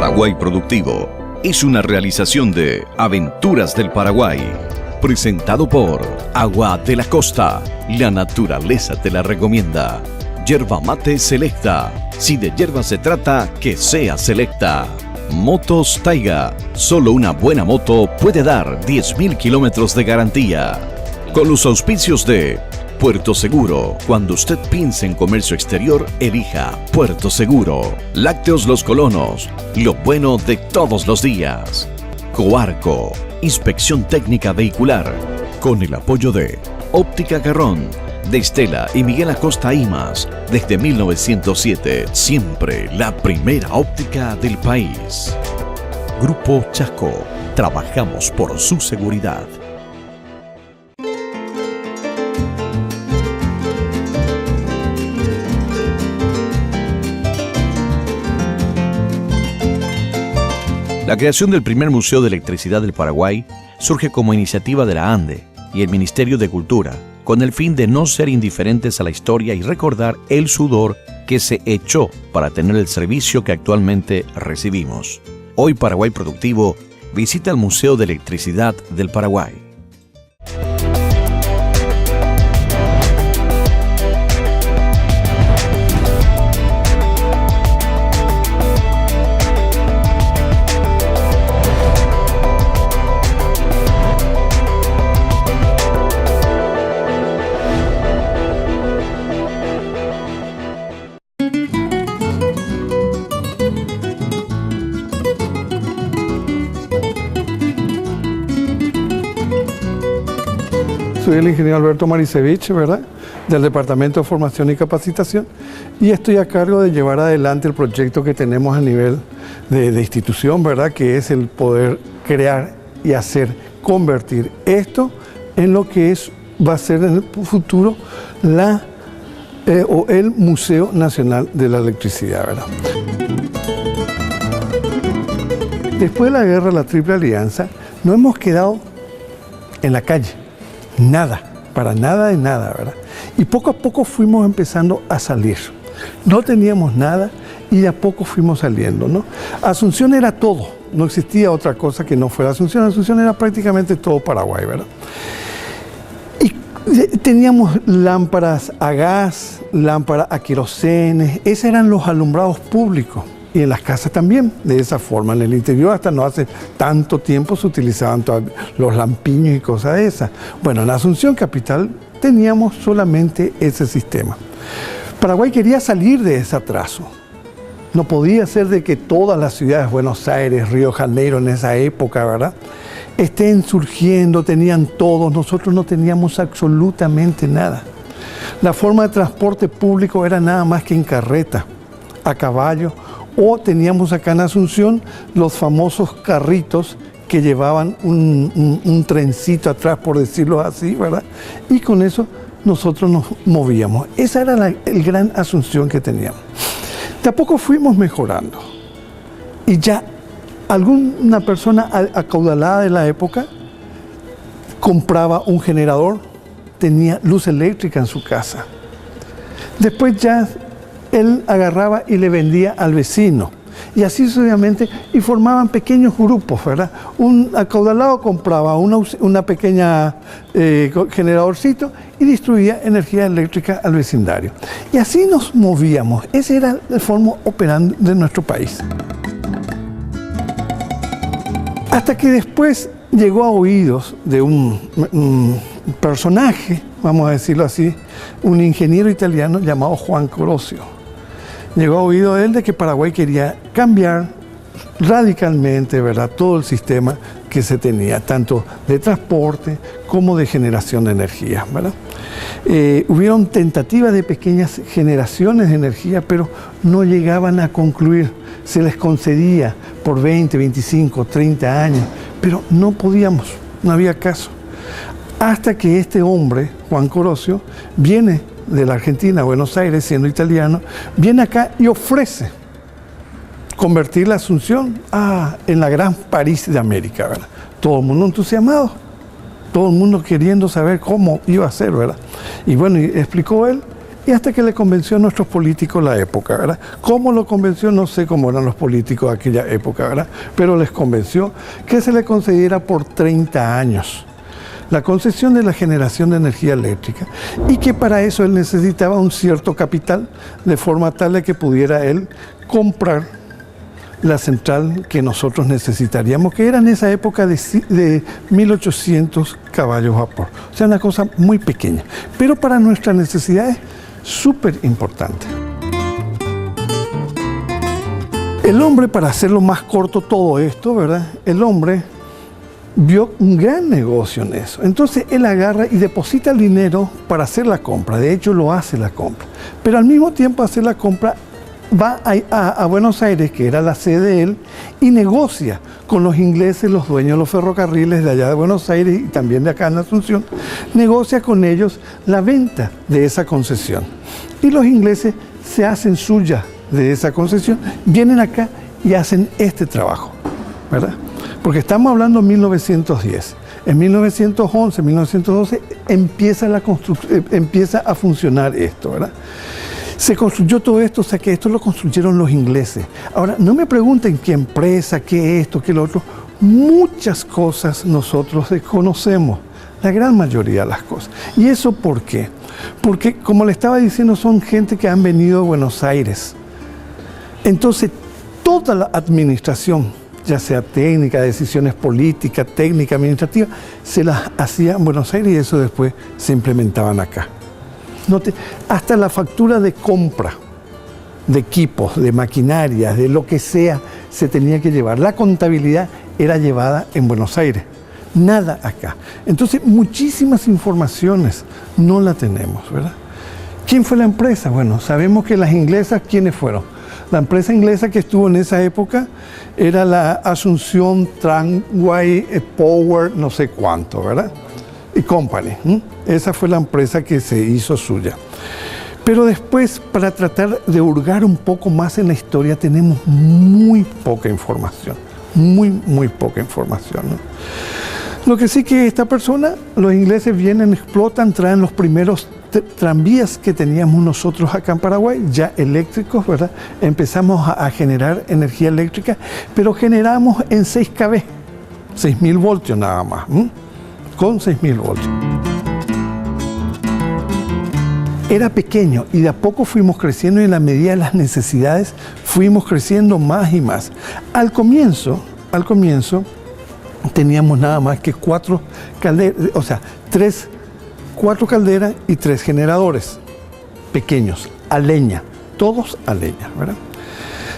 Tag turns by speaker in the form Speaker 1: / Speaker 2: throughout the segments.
Speaker 1: Paraguay Productivo es una realización de Aventuras del Paraguay. Presentado por Agua de la Costa. La naturaleza te la recomienda. Yerba mate selecta. Si de yerba se trata, que sea selecta. Motos Taiga. Solo una buena moto puede dar 10.000 kilómetros de garantía. Con los auspicios de Puerto Seguro. Cuando usted piense en comercio exterior, elija Puerto Seguro. Lácteos Los Colonos. Lo bueno de todos los días. Coarco. Inspección técnica vehicular. Con el apoyo de Óptica Garrón. De Estela y Miguel Acosta Imas. Desde 1907, siempre la primera óptica del país. Grupo Chasco. Trabajamos por su seguridad. La creación del primer Museo de Electricidad del Paraguay surge como iniciativa de la ANDE y el Ministerio de Cultura, con el fin de no ser indiferentes a la historia y recordar el sudor que se echó para tener el servicio que actualmente recibimos. Hoy Paraguay Productivo visita el Museo de Electricidad del Paraguay.
Speaker 2: Soy el ingeniero Alberto Marisevich, ¿verdad?, del Departamento de Formación y Capacitación, y estoy a cargo de llevar adelante el proyecto que tenemos a nivel de institución, ¿verdad?, que es el poder crear y hacer, convertir esto en lo que va a ser en el futuro el Museo Nacional de la Electricidad, ¿verdad? Después de la guerra de la Triple Alianza, no hemos quedado en la calle. Nada, para nada de nada, ¿verdad? Y poco a poco fuimos empezando a salir. No teníamos nada y de a poco fuimos saliendo, ¿no? Asunción era todo, no existía otra cosa que no fuera Asunción. Asunción era prácticamente todo Paraguay, ¿verdad? Y teníamos lámparas a gas, lámparas a querosene, esos eran los alumbrados públicos. Y en las casas también, de esa forma. En el interior hasta no hace tanto tiempo se utilizaban los lampiños y cosas de esas. Bueno, en Asunción Capital teníamos solamente ese sistema. Paraguay quería salir de ese atraso. No podía ser de que todas las ciudades, Buenos Aires, Río de Janeiro en esa época, ¿verdad?, estén surgiendo, tenían todos. Nosotros no teníamos absolutamente nada. La forma de transporte público era nada más que en carreta, a caballo, o teníamos acá en Asunción los famosos carritos que llevaban un trencito atrás, por decirlo así, ¿verdad? Y con eso nosotros nos movíamos. Esa era el gran Asunción que teníamos. De a poco fuimos mejorando. Y ya alguna persona acaudalada de la época compraba un generador, tenía luz eléctrica en su casa. Después ya él agarraba y le vendía al vecino. Y así sucesivamente, y formaban pequeños grupos, ¿verdad? Un acaudalado compraba una pequeña generadorcito y distribuía energía eléctrica al vecindario. Y así nos movíamos. Ese era el forma operando de nuestro país. Hasta que después llegó a oídos de un personaje, vamos a decirlo así, un ingeniero italiano llamado Juan Corosio. Llegó a oído de él de que Paraguay quería cambiar radicalmente, ¿verdad?, todo el sistema que se tenía, tanto de transporte como de generación de energía, ¿verdad? Hubieron tentativas de pequeñas generaciones de energía, pero no llegaban a concluir. Se les concedía por 20, 25, 30 años, pero no podíamos, no había caso. Hasta que este hombre, Juan Corosio, viene de la Argentina, Buenos Aires, siendo italiano, viene acá y ofrece convertir la Asunción en la gran París de América, ¿verdad? Todo el mundo entusiasmado, todo el mundo queriendo saber cómo iba a ser, ¿verdad? Y bueno, y explicó él, Y hasta que le convenció a nuestros políticos la época, ¿verdad? ¿Cómo lo convenció? No sé cómo eran los políticos de aquella época, ¿verdad? Pero les convenció que se le concediera por 30 años la concesión de la generación de energía eléctrica y que para eso él necesitaba un cierto capital, de forma tal de que pudiera él comprar la central que nosotros necesitaríamos, que era en esa época de 1800 caballos vapor. O sea, una cosa muy pequeña, pero para nuestras necesidades súper importante. El hombre, para hacerlo más corto todo esto, ¿verdad? El hombre vio un gran negocio en eso. Entonces él agarra y deposita el dinero para hacer la compra. De hecho, lo hace la compra. Pero al mismo tiempo de hacer la compra, va a Buenos Aires, que era la sede de él, y negocia con los ingleses, los dueños de los ferrocarriles de allá de Buenos Aires y también de acá en Asunción, negocia con ellos la venta de esa concesión. Y los ingleses se hacen suya de esa concesión, vienen acá y hacen este trabajo, ¿verdad? Porque estamos hablando de 1910. En 1911, 1912 empieza a funcionar esto, ¿verdad? Se construyó todo esto, o sea que esto lo construyeron los ingleses. Ahora, no me pregunten qué empresa, qué esto, qué lo otro. Muchas cosas nosotros desconocemos, la gran mayoría de las cosas. ¿Y eso por qué? Porque, como le estaba diciendo, son gente que han venido a Buenos Aires. Entonces, toda la administración, ya sea técnica, decisiones políticas, técnica, administrativa, se las hacía en Buenos Aires y eso después se implementaban acá. Hasta la factura de compra de equipos, de maquinarias, de lo que sea, se tenía que llevar. La contabilidad era llevada en Buenos Aires, nada acá. Entonces, muchísimas informaciones no la tenemos, ¿verdad? ¿Quién fue la empresa? Bueno, sabemos que las inglesas, ¿quiénes fueron? La empresa inglesa que estuvo en esa época era la Asunción Tramway Power, no sé cuánto, ¿verdad? Y Company. Esa fue la empresa que se hizo suya. Pero después, para tratar de hurgar un poco más en la historia, tenemos muy poca información. Muy poca información, ¿no? Lo que sí que esta persona, los ingleses vienen, explotan, traen los primeros tranvías que teníamos nosotros acá en Paraguay, ya eléctricos, ¿verdad? Empezamos a generar energía eléctrica, pero generamos en 6 kV, 6.000 voltios nada más, con 6.000 voltios. Era pequeño y de a poco fuimos creciendo y en la medida de las necesidades fuimos creciendo más y más. Al comienzo, teníamos nada más que 4 calderas, o sea, 4 calderas y 3 generadores pequeños, a leña, todos a leña, ¿verdad?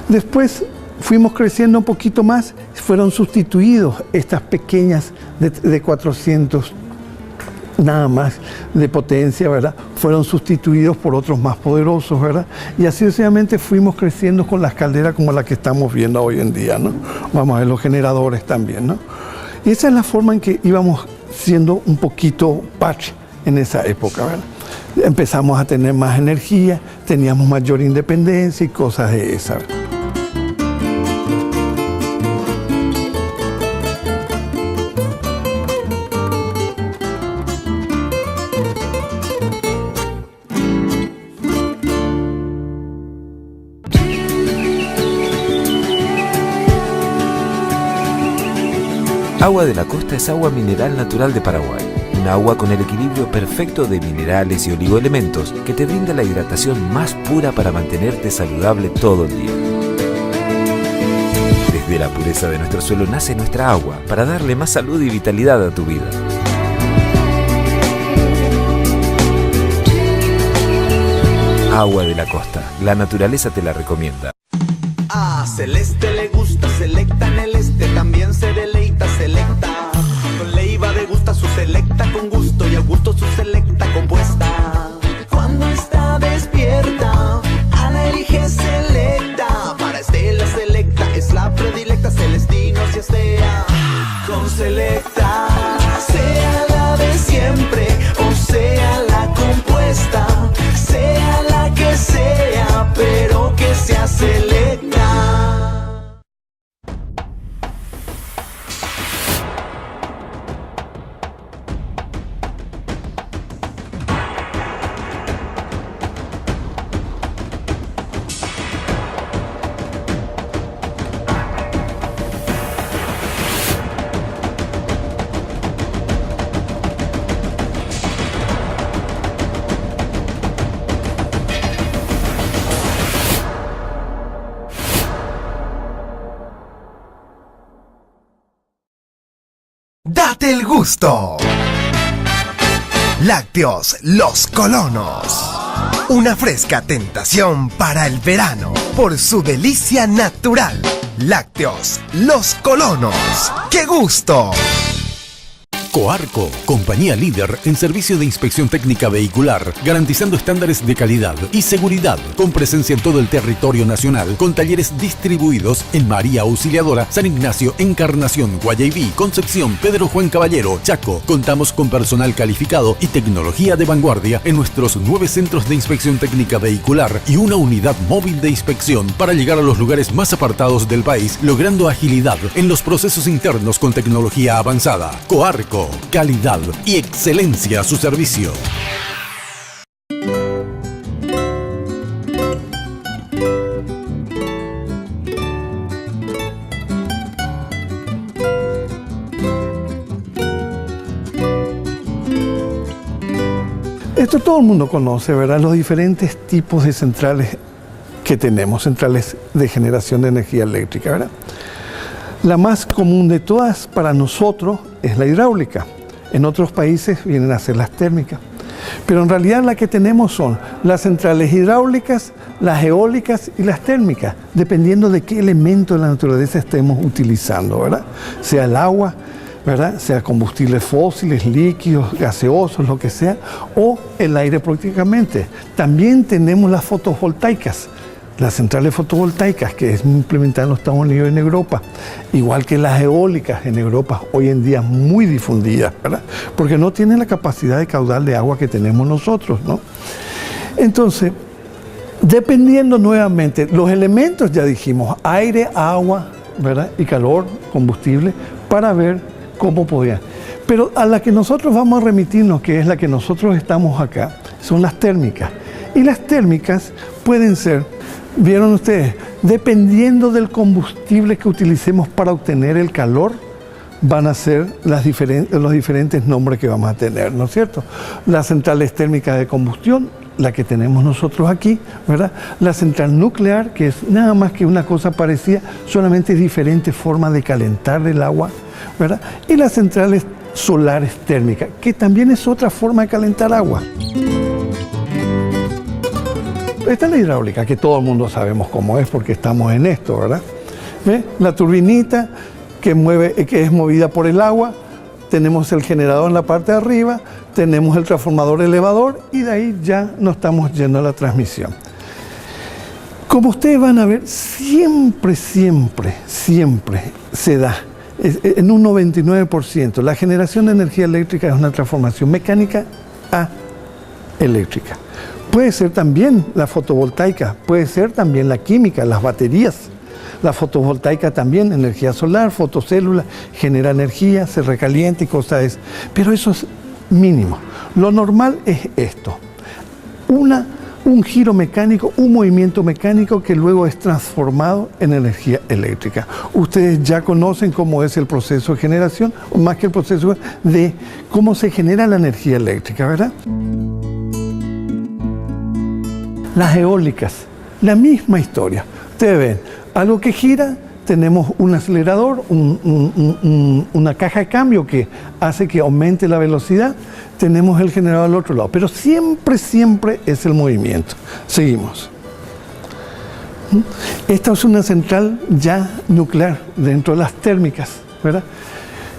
Speaker 2: Después fuimos creciendo un poquito más, fueron sustituidos estas pequeñas de 400 nada más de potencia, ¿verdad? Fueron sustituidos por otros más poderosos, ¿verdad? Y así sucesivamente fuimos creciendo con las calderas como las que estamos viendo hoy en día, ¿no? Vamos a ver los generadores también, ¿no? Y esa es la forma en que íbamos siendo un poquito patch en esa época, ¿verdad? Empezamos a tener más energía, teníamos mayor independencia y cosas de esas.
Speaker 3: Agua de la Costa es agua mineral natural de Paraguay. Un agua con el equilibrio perfecto de minerales y oligoelementos que te brinda la hidratación más pura para mantenerte saludable todo el día. Desde la pureza de nuestro suelo nace nuestra agua para darle más salud y vitalidad a tu vida. Agua de la Costa. La naturaleza te la recomienda.
Speaker 4: A Celeste le gusta Selecta en el este, también se deleita Selecta. Con Leiva degusta su Selecta con gusto y a gusto su Selecta compuesta. Cuando está despierta, Ana elige Selecta. Para Estela Selecta es la predilecta, Celestino si estea. Con Selecta, sea la de siempre o sea la compuesta, sea la que sea, pero que sea Selecta.
Speaker 5: Date el gusto. Lácteos Los Colonos. Una fresca tentación para el verano por su delicia natural. Lácteos Los Colonos. ¡Qué gusto!
Speaker 6: Coarco, compañía líder en servicio de inspección técnica vehicular, garantizando estándares de calidad y seguridad, con presencia en todo el territorio nacional, con talleres distribuidos en María Auxiliadora, San Ignacio, Encarnación, Guayaibí, Concepción, Pedro Juan Caballero, Chaco. Contamos con personal calificado y tecnología de vanguardia en nuestros 9 centros de inspección técnica vehicular y una unidad móvil de inspección para llegar a los lugares más apartados del país, logrando agilidad en los procesos internos con tecnología avanzada. Coarco, calidad y excelencia a su servicio.
Speaker 2: Esto todo el mundo conoce, ¿verdad? Los diferentes tipos de centrales que tenemos, centrales de generación de energía eléctrica, ¿verdad? La más común de todas para nosotros es la hidráulica. En otros países vienen a ser las térmicas. Pero en realidad la que tenemos son las centrales hidráulicas, las eólicas y las térmicas, dependiendo de qué elemento de la naturaleza estemos utilizando, ¿verdad? Sea el agua, ¿verdad? Sea combustibles fósiles, líquidos, gaseosos, lo que sea, o el aire prácticamente. También tenemos las fotovoltaicas. Las centrales fotovoltaicas que es implementada en los Estados Unidos y en Europa, igual que las eólicas en Europa, hoy en día muy difundidas, ¿verdad? Porque no tienen la capacidad de caudal de agua que tenemos nosotros, ¿no? Entonces, dependiendo nuevamente, los elementos ya dijimos, aire, agua, ¿verdad? Y calor, combustible, para ver cómo podían. Pero a la que nosotros vamos a remitirnos, que es la que nosotros estamos acá, son las térmicas. Y las térmicas pueden ser, vieron ustedes, dependiendo del combustible que utilicemos para obtener el calor, van a ser los diferentes nombres que vamos a tener, ¿no es cierto? Las centrales térmicas de combustión, la que tenemos nosotros aquí, ¿verdad? La central nuclear, que es nada más que una cosa parecida, solamente diferentes formas de calentar el agua, ¿verdad? Y las centrales solares térmicas, que también es otra forma de calentar agua. Esta es la hidráulica, que todo el mundo sabemos cómo es porque estamos en esto, ¿verdad? ¿Ve? La turbinita que es movida por el agua, tenemos el generador en la parte de arriba, tenemos el transformador elevador y de ahí ya nos estamos yendo a la transmisión. Como ustedes van a ver, siempre se da, en un 99%, la generación de energía eléctrica es una transformación mecánica a eléctrica. Puede ser también la fotovoltaica, puede ser también la química, las baterías. La fotovoltaica también, energía solar, fotocélula, genera energía, se recalienta y cosas de eso. Pero eso es mínimo. Lo normal es esto. Un giro mecánico, un movimiento mecánico que luego es transformado en energía eléctrica. Ustedes ya conocen cómo es el proceso de generación, o más que el proceso de cómo se genera la energía eléctrica, ¿verdad? Las eólicas, la misma historia. Ustedes ven, algo que gira, tenemos un acelerador, una caja de cambio que hace que aumente la velocidad, tenemos el generador al otro lado, pero siempre es el movimiento. Seguimos. Esta es una central ya nuclear dentro de las térmicas, ¿verdad?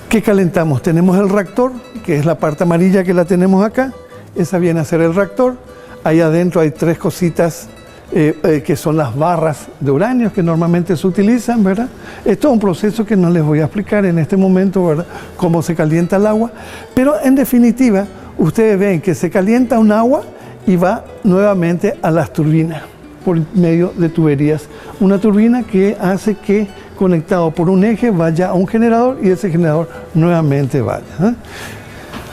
Speaker 2: ¿Qué calentamos? Tenemos el reactor, que es la parte amarilla que la tenemos acá, esa viene a ser el reactor. Ahí adentro hay 3 cositas que son las barras de uranio que normalmente se utilizan, ¿verdad? Esto es un proceso que no les voy a explicar en este momento, ¿verdad? Cómo se calienta el agua, pero en definitiva, ustedes ven que se calienta un agua y va nuevamente a las turbinas por medio de tuberías. Una turbina que hace que, conectado por un eje, vaya a un generador y ese generador nuevamente vaya, ¿eh?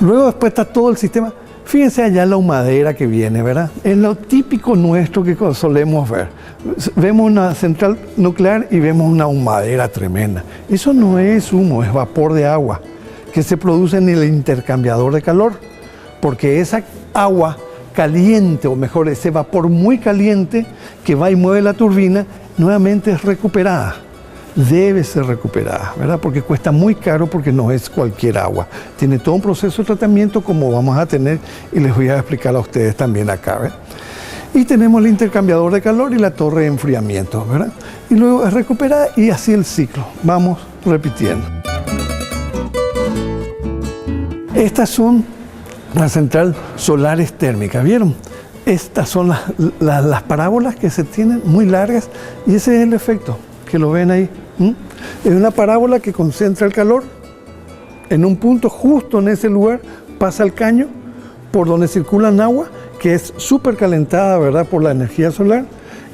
Speaker 2: Luego después está todo el sistema. Fíjense allá la humadera que viene, ¿verdad? Es lo típico nuestro que solemos ver. Vemos una central nuclear y vemos una humadera tremenda. Eso no es humo, es vapor de agua que se produce en el intercambiador de calor, porque esa agua caliente, o mejor, ese vapor muy caliente que va y mueve la turbina, nuevamente es recuperada. debe ser recuperada, ¿verdad? Porque cuesta muy caro, porque no es cualquier agua. Tiene todo un proceso de tratamiento como vamos a tener y les voy a explicar a ustedes también acá, ¿verdad? Y tenemos el intercambiador de calor y la torre de enfriamiento, ¿verdad? Y luego es recuperada y así el ciclo. Vamos repitiendo. Estas son las centrales solares térmicas, ¿vieron? Estas son las parábolas que se tienen muy largas y ese es el efecto, que lo ven ahí. Es una parábola que concentra el calor en un punto, justo en ese lugar pasa el caño por donde circula agua, que es súper calentada, ¿verdad?, por la energía solar,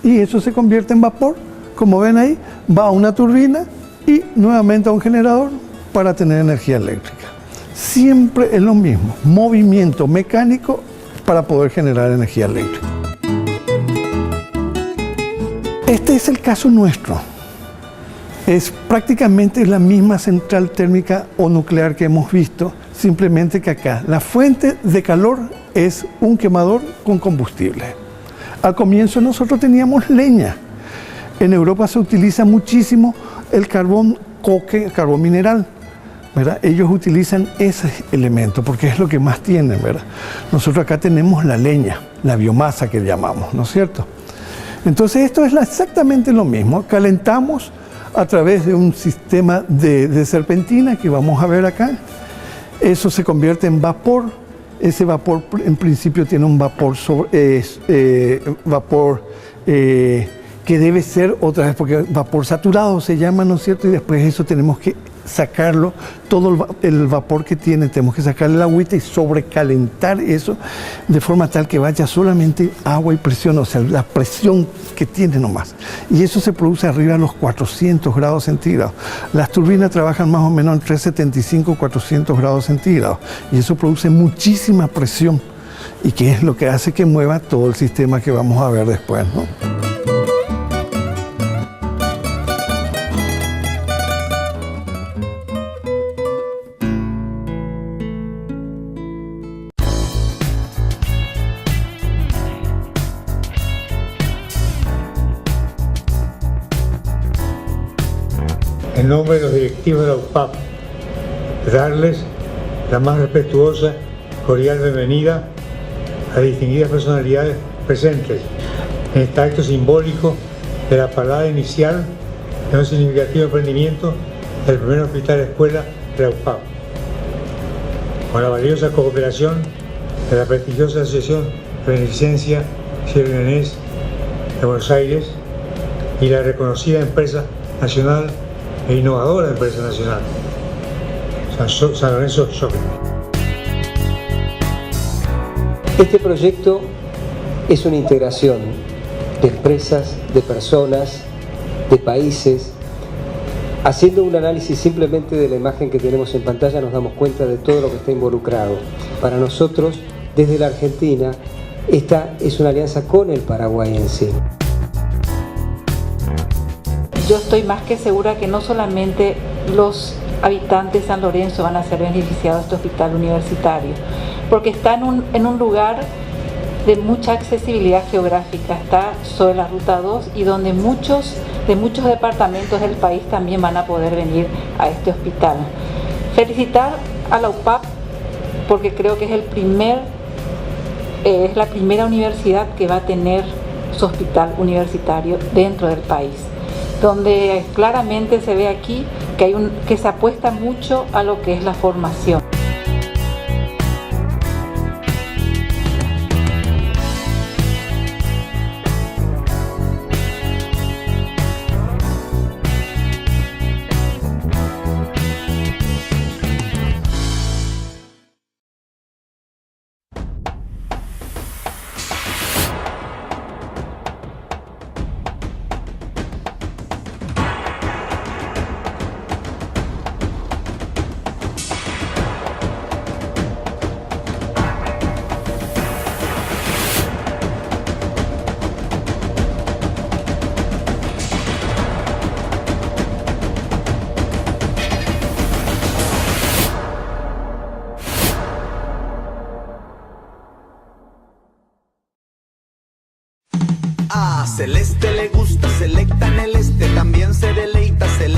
Speaker 2: y eso se convierte en vapor. Como ven ahí, va a una turbina y nuevamente a un generador para tener energía eléctrica. Siempre es lo mismo, movimiento mecánico para poder generar energía eléctrica. Este es el caso nuestro. Es prácticamente la misma central térmica o nuclear que hemos visto, simplemente que acá la fuente de calor es un quemador con combustible. Al comienzo nosotros teníamos leña. En Europa se utiliza muchísimo el carbón coque, el carbón mineral, ¿verdad? Ellos utilizan ese elemento porque es lo que más tienen, ¿verdad? Nosotros acá tenemos la leña, la biomasa que llamamos, ¿no es cierto? Entonces esto es exactamente lo mismo. Calentamos a través de un sistema de serpentina que vamos a ver acá. Eso se convierte en vapor. Ese vapor en principio tiene un vapor, que debe ser otra vez, porque vapor saturado se llama, ¿no es cierto? Y después eso tenemos que sacarlo, todo el vapor que tiene, tenemos que sacarle el agüita y sobrecalentar eso de forma tal que vaya solamente agua y presión, o sea, la presión que tiene nomás. Y eso se produce arriba de los 400 grados centígrados. Las turbinas trabajan más o menos en 375, 400 grados centígrados. Y eso produce muchísima presión. Y que es lo que hace que mueva todo el sistema que vamos a ver después, ¿no?
Speaker 7: En nombre de los directivos de la UPAP, darles la más respetuosa, cordial bienvenida a distinguidas personalidades presentes en este acto simbólico de la parada inicial de un significativo emprendimiento del primer hospital escuela de la UPAP. Con la valiosa cooperación de la prestigiosa Asociación de Beneficencia Sierra Leonés de Buenos Aires y la reconocida empresa nacional e innovadora empresa nacional, San Lorenzo Shopping.
Speaker 8: Este proyecto es una integración de empresas, de personas, de países. Haciendo un análisis simplemente de la imagen que tenemos en pantalla nos damos cuenta de todo lo que está involucrado. Para nosotros, desde la Argentina, esta es una alianza con el Paraguay en sí.
Speaker 9: Yo estoy más que segura que no solamente los habitantes de San Lorenzo van a ser beneficiados de este hospital universitario, porque está en un lugar de mucha accesibilidad geográfica, está sobre la Ruta 2 y donde muchos departamentos del país también van a poder venir a este hospital. Felicitar a la UPAP porque creo que es la primera universidad que va a tener su hospital universitario dentro del país, donde claramente se ve aquí que se apuesta mucho a lo que es la formación.
Speaker 4: A Celeste le gusta, selecta en el este, también se deleita, selecta.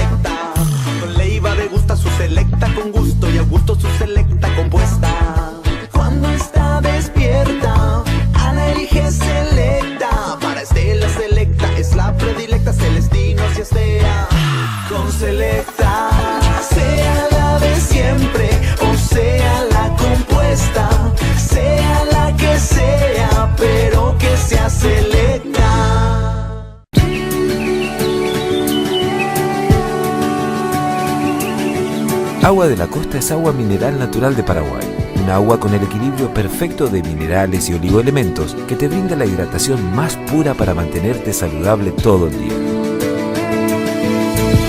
Speaker 4: selecta, sea la de siempre o sea la compuesta, sea la que sea, pero que sea selecta.
Speaker 3: Agua de la Costa es agua mineral natural de Paraguay. Un agua con el equilibrio perfecto de minerales y oligoelementos que te brinda la hidratación más pura para mantenerte saludable todo el día.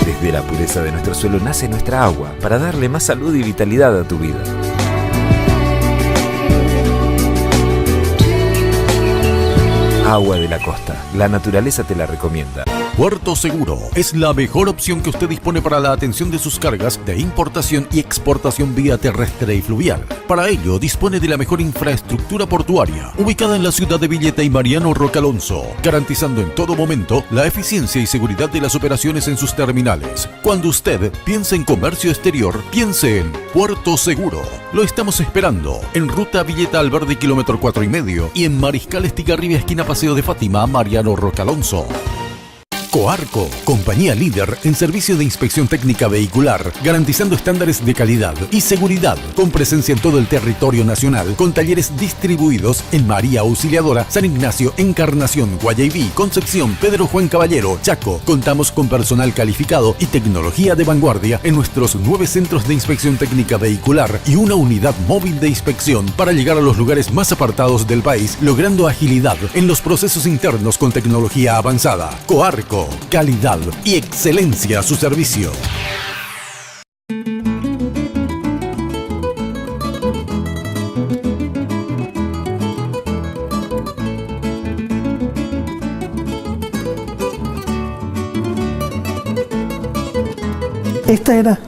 Speaker 3: Desde la pureza de nuestro suelo nace nuestra agua para darle más salud y vitalidad a tu vida. Agua de la Costa. La naturaleza te la recomienda.
Speaker 6: Puerto Seguro es la mejor opción que usted dispone para la atención de sus cargas de importación y exportación vía terrestre y fluvial. Para ello, dispone de la mejor infraestructura portuaria, ubicada en la ciudad de Villeta y Mariano Roca Alonso, garantizando en todo momento la eficiencia y seguridad de las operaciones en sus terminales. Cuando usted piense en comercio exterior, piense en Puerto Seguro. Lo estamos esperando en Ruta Villeta Alberdi, kilómetro 4,5, y en Mariscal Estigarribia, esquina Paseo de Fátima, Mariano Roca Alonso. Coarco, compañía líder en servicio de inspección técnica vehicular, garantizando estándares de calidad y seguridad, con presencia en todo el territorio nacional, con talleres distribuidos en María Auxiliadora, San Ignacio, Encarnación, Guayaybí, Concepción, Pedro Juan Caballero, Chaco. Contamos con personal calificado y tecnología de vanguardia en nuestros 9 centros de inspección técnica vehicular y una unidad móvil de inspección para llegar a los lugares más apartados del país, logrando agilidad en los procesos internos con tecnología avanzada. Coarco, calidad y excelencia a su servicio.
Speaker 2: Esta era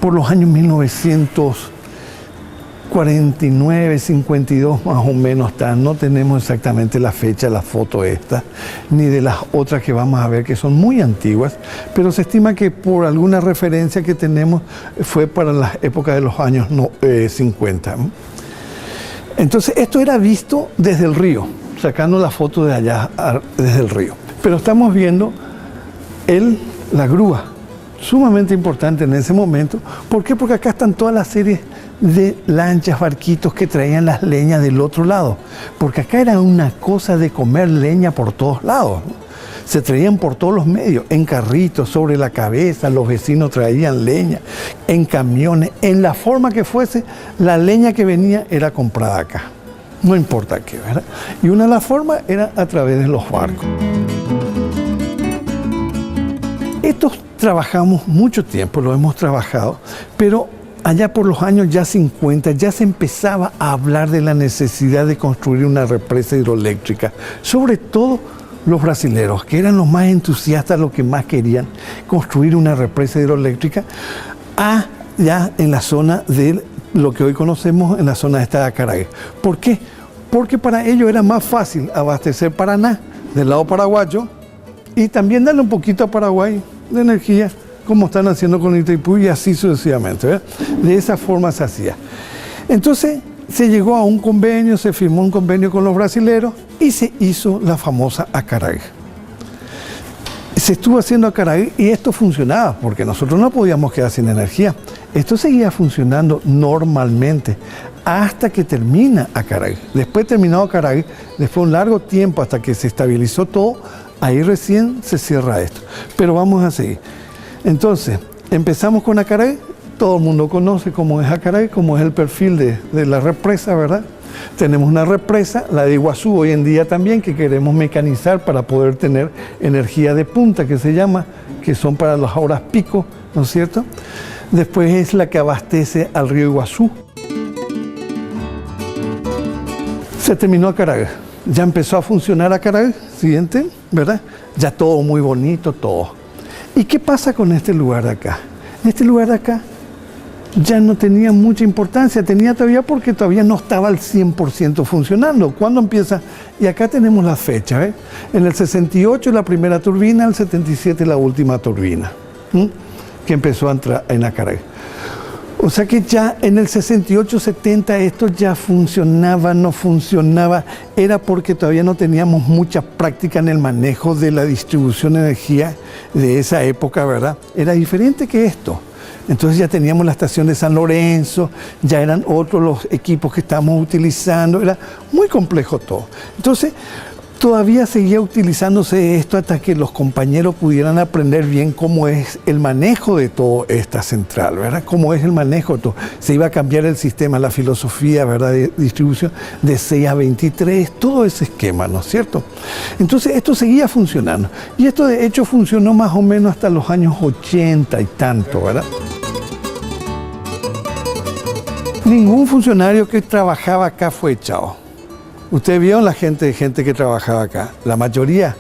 Speaker 2: por los años 1949, 52 más o menos. No tenemos exactamente la fecha de la foto esta, ni de las otras que vamos a ver que son muy antiguas, pero se estima que por alguna referencia que tenemos fue para la época de los años 50. Entonces esto era visto desde el río, sacando la foto de allá desde el río. Pero estamos viendo la grúa, sumamente importante en ese momento. ¿Por qué? Porque acá están todas las series de lanchas, barquitos que traían las leñas del otro lado. Porque acá era una cosa de comer leña por todos lados, ¿no? Se traían por todos los medios, en carritos, sobre la cabeza, los vecinos traían leña, en camiones, en la forma que fuese, la leña que venía era comprada acá. No importa qué, ¿verdad? Y una de las formas era a través de los barcos. Estos trabajamos mucho tiempo, lo hemos trabajado, pero allá por los años ya 50 ya se empezaba a hablar de la necesidad de construir una represa hidroeléctrica, sobre todo los brasileros, que eran los más entusiastas, los que más querían construir una represa hidroeléctrica allá en la zona de lo que hoy conocemos en la zona esta de Acaragüe. ¿Por qué? Porque para ellos era más fácil abastecer Paraná del lado paraguayo y también darle un poquito a Paraguay de energía, como están haciendo con Itaipú, y así sucesivamente, ¿verdad? De esa forma se hacía. Entonces se llegó a un convenio, se firmó un convenio con los brasileros y se hizo la famosa Acaragüe. Se estuvo haciendo Acaragüe y esto funcionaba, porque nosotros no podíamos quedar sin energía. Esto seguía funcionando normalmente hasta que termina Acaragüe. Después terminado Acaragüe, después de un largo tiempo hasta que se estabilizó todo, ahí recién se cierra esto. Pero vamos a seguir. Entonces, empezamos con Acaragüe. Todo el mundo conoce cómo es Acaragüe, cómo es el perfil de la represa, ¿verdad? Tenemos una represa, la de Iguazú hoy en día también, que queremos mecanizar para poder tener energía de punta, que se llama, que son para las horas pico, ¿no es cierto? Después es la que abastece al río Iguazú. Se terminó Acaragüe. Ya empezó a funcionar Acaragüe, siguiente, ¿verdad? Ya todo muy bonito, todo. ¿Y qué pasa con este lugar de acá? Este lugar de acá ya no tenía mucha importancia, tenía todavía porque todavía no estaba al 100% funcionando. ¿Cuándo empieza? Y acá tenemos la fecha, ¿eh? En el 68 la primera turbina, el 77 la última turbina, que empezó a entrar en Acaragüe. O sea que ya en el 68, 70 esto ya funcionaba, no funcionaba, era porque todavía no teníamos mucha práctica en el manejo de la distribución de energía de esa época, ¿verdad? Era diferente que esto. Entonces ya teníamos la estación de San Lorenzo, ya eran otros los equipos que estábamos utilizando, era muy complejo todo. Entonces todavía seguía utilizándose esto hasta que los compañeros pudieran aprender bien cómo es el manejo de toda esta central, ¿verdad? Cómo es el manejo de todo. Se iba a cambiar el sistema, la filosofía, ¿verdad?, de distribución de 6 a 23, todo ese esquema, ¿no es cierto? Entonces esto seguía funcionando. Y esto de hecho funcionó más o menos hasta los años 80 y tanto, ¿verdad? Ningún funcionario que trabajaba acá fue echado. Ustedes vieron la gente que trabajaba acá, la mayoría,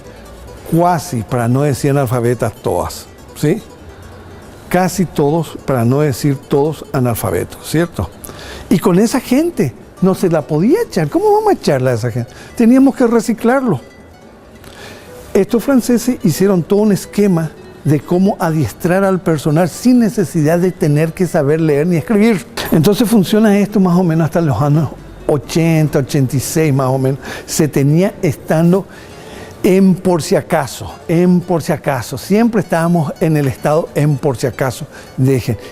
Speaker 2: cuasi, para no decir analfabetas todas, ¿sí? Casi todos, para no decir todos, analfabetos, ¿cierto? Y con esa gente no se la podía echar. ¿Cómo vamos a echarla a esa gente? Teníamos que reciclarlo. Estos franceses hicieron todo un esquema de cómo adiestrar al personal sin necesidad de tener que saber leer ni escribir. Entonces funciona esto más o menos hasta los años 80, 86 más o menos, se tenía estando en por si acaso, siempre estábamos en el estado en por si acaso,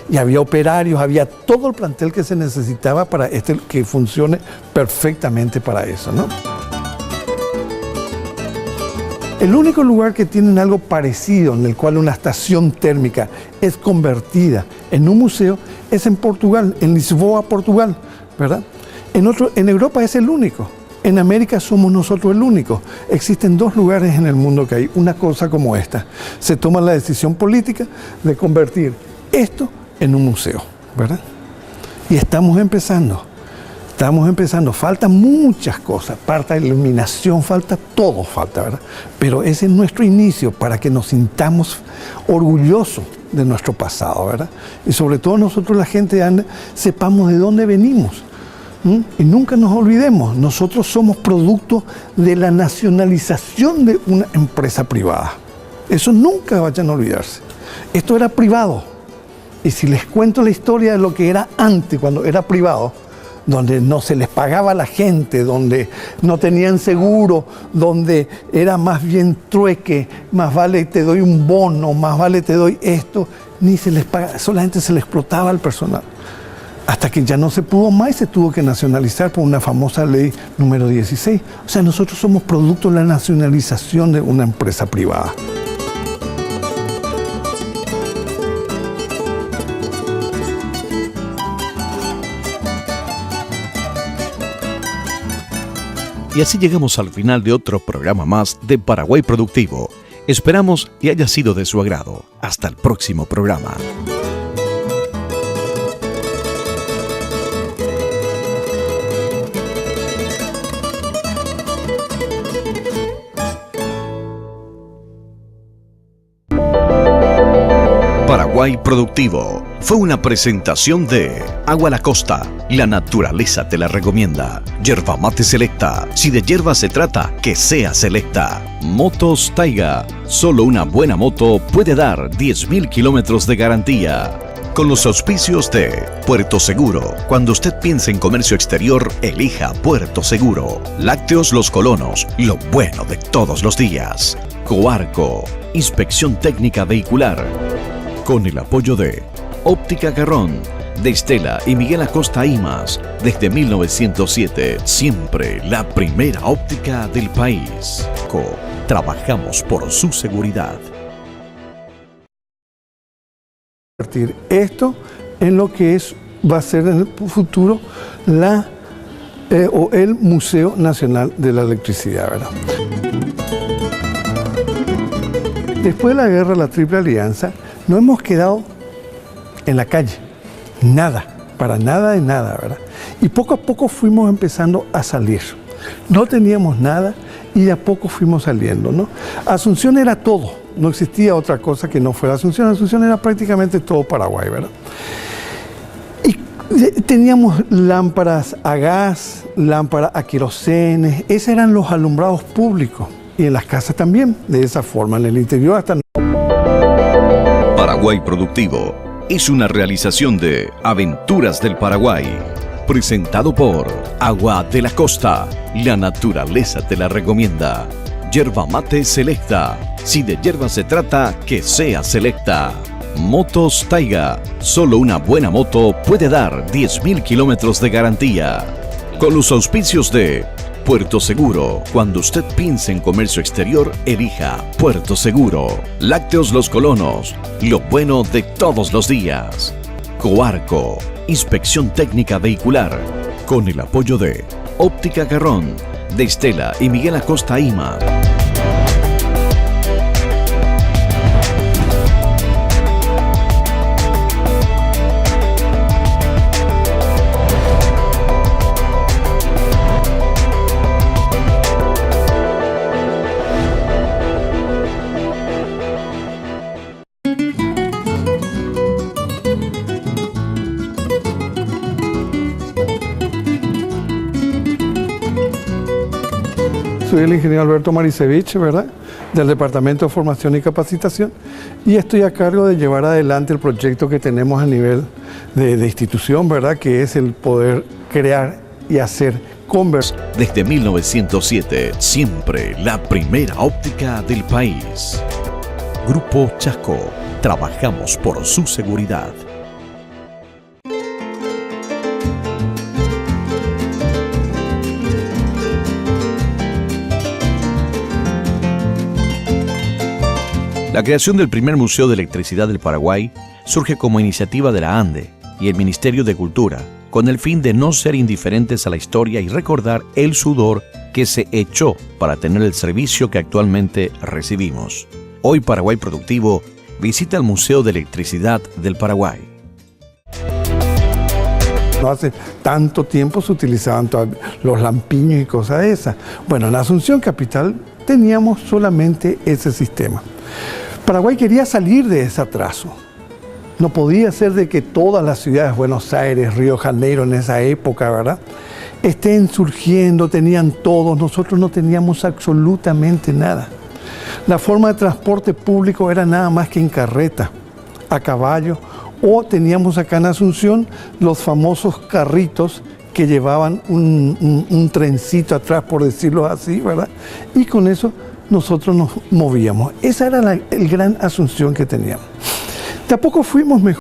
Speaker 2: y había operarios, había todo el plantel que se necesitaba para que funcione perfectamente para eso, ¿no? El único lugar que tienen algo parecido, en el cual una estación térmica es convertida en un museo, es en Portugal, en Lisboa, Portugal, ¿verdad? En Europa es el único. En América somos nosotros el único. Existen 2 lugares en el mundo que hay una cosa como esta. Se toma la decisión política de convertir esto en un museo, ¿verdad? Y estamos empezando. Faltan muchas cosas. Falta iluminación, falta todo, ¿verdad? Pero ese es nuestro inicio para que nos sintamos orgullosos de nuestro pasado, ¿verdad? Y sobre todo nosotros, la gente, sepamos de dónde venimos. Y nunca nos olvidemos, nosotros somos producto de la nacionalización de una empresa privada. Eso nunca vayan a olvidarse. Esto era privado. Y si les cuento la historia de lo que era antes, cuando era privado, donde no se les pagaba a la gente, donde no tenían seguro, donde era más bien trueque, más vale te doy un bono, más vale te doy esto, ni se les pagaba, solamente se les explotaba al personal. Hasta que ya no se pudo más y se tuvo que nacionalizar por una famosa ley número 16. O sea, nosotros somos producto de la nacionalización de una empresa privada.
Speaker 1: Y así llegamos al final de otro programa más de Paraguay Productivo. Esperamos que haya sido de su agrado. Hasta el próximo programa. Paraguay Productivo fue una presentación de Agua La Costa, la naturaleza te la recomienda. Yerba mate selecta, si de hierba se trata, que sea selecta. Motos Taiga, solo una buena moto puede dar 10.000 kilómetros de garantía. Con los auspicios de Puerto Seguro. Cuando usted piense en comercio exterior, elija Puerto Seguro. Lácteos Los Colonos, lo bueno de todos los días. Coarco, inspección técnica vehicular. Con el apoyo de Óptica Garrón, de Estela y Miguel Acosta Imas, desde 1907, siempre la primera óptica del país. Trabajamos por su seguridad.
Speaker 2: Esto en lo que va a ser en el futuro el Museo Nacional de la Electricidad, ¿verdad? Después de la guerra, la Triple Alianza, no hemos quedado en la calle, nada, para nada de nada, ¿verdad? Y poco a poco fuimos empezando a salir. No teníamos nada y de a poco fuimos saliendo, ¿no? Asunción era todo, no existía otra cosa que no fuera Asunción. Asunción era prácticamente todo Paraguay, ¿verdad? Y teníamos lámparas a gas, lámparas a querosene, esos eran los alumbrados públicos. Y en las casas también, de esa forma, en el interior hasta...
Speaker 1: Paraguay Productivo es una realización de Aventuras del Paraguay, presentado por Agua de la Costa. La naturaleza te la recomienda. Yerba mate selecta. Si de yerba se trata, que sea selecta. Motos Taiga. Solo una buena moto puede dar 10.000 kilómetros de garantía. Con los auspicios de Puerto Seguro. Cuando usted piense en comercio exterior, elija Puerto Seguro. Lácteos Los Colonos. Lo bueno de todos los días. Coarco. Inspección técnica vehicular. Con el apoyo de Óptica Garrón, de Estela y Miguel Acosta Ima.
Speaker 2: Soy el ingeniero Alberto Marisevich, ¿verdad?, del Departamento de Formación y Capacitación, y estoy a cargo de llevar adelante el proyecto que tenemos a nivel de institución, ¿verdad?, que es el poder crear y hacer conversión.
Speaker 1: Desde 1907, siempre la primera óptica del país. Grupo Chasco, trabajamos por su seguridad. La creación del primer Museo de Electricidad del Paraguay surge como iniciativa de la ANDE y el Ministerio de Cultura, con el fin de no ser indiferentes a la historia y recordar el sudor que se echó para tener el servicio que actualmente recibimos. Hoy Paraguay Productivo visita el Museo de Electricidad del Paraguay.
Speaker 2: No hace tanto tiempo se utilizaban los lampiños y cosas de esas. Bueno, en Asunción Capital teníamos solamente ese sistema. Paraguay quería salir de ese atraso. No podía ser de que todas las ciudades, Buenos Aires, Río de Janeiro en esa época, ¿verdad?, estén surgiendo, tenían todos, nosotros no teníamos absolutamente nada. La forma de transporte público era nada más que en carreta, a caballo, o teníamos acá en Asunción los famosos carritos que llevaban un trencito atrás, por decirlo así, ¿verdad? Y con eso nosotros nos movíamos. Esa era el gran Asunción que teníamos. Tampoco fuimos mejor.